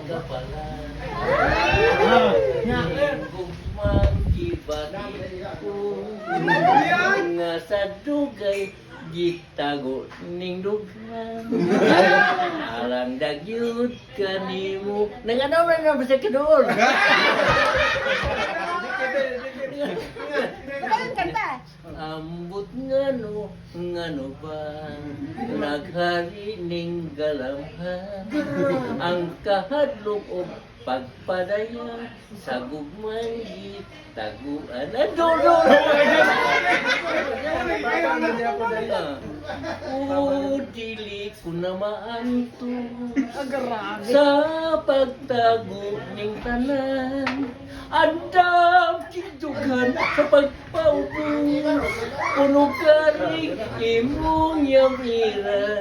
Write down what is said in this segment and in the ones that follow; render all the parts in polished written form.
kapalan. Nga. Gugmang gibatit ko nga sa dugay gitago ning dugan. Alang dagyut kanimo. Nanganaw na naman sa kadoon. Anong kanta? Ambot ngano ba naghari ning galamhan ang kahadlok o pagpadaya sa gugmang gitaguan. O dili ko na maanto sa pagtago ning tanan. Andam kintugan sa pagpaubos puno kari imong yamira.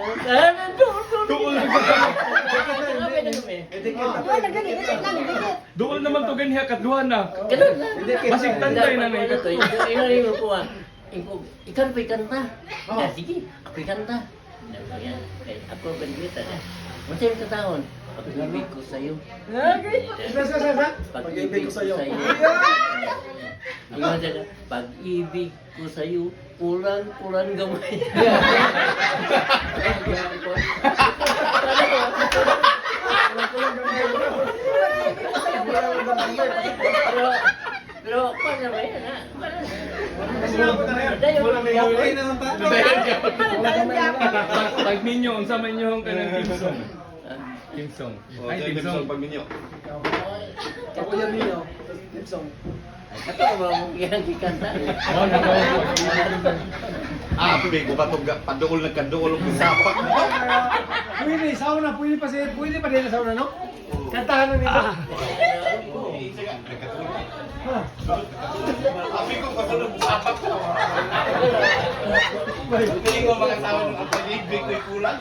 Doon naman to ganyan kadluhan na. Ganun na. Basig tanday na na ito. Ikaw ko ah. Ikaw pa ikanta. Sige, ako ikanta. Ako benita na. Masaya ka taon. Pag-ibig ko sa'yo. Pag-ibig ko sa'yo. Pag-ibig ko sa'yo, kurang gamay. Pero, paano ba yan, ha? Pag ninyo, ang sama ninyo ang kanang team song. Team song. Ay, team song. pag minyo. Ako yan niyo. Song. Ito ko ba mong kikanta? Oh, nagawa ko. Ah, bigo ba ito? Paduol na kaduol ang sapak mo. Pwede, sauna. Pwede pa din na sauna, no? Kantahan na nito. Sabi ko pa ng sapak mo. Hindi ko mga tao ng pag-ibig ko'y kulang.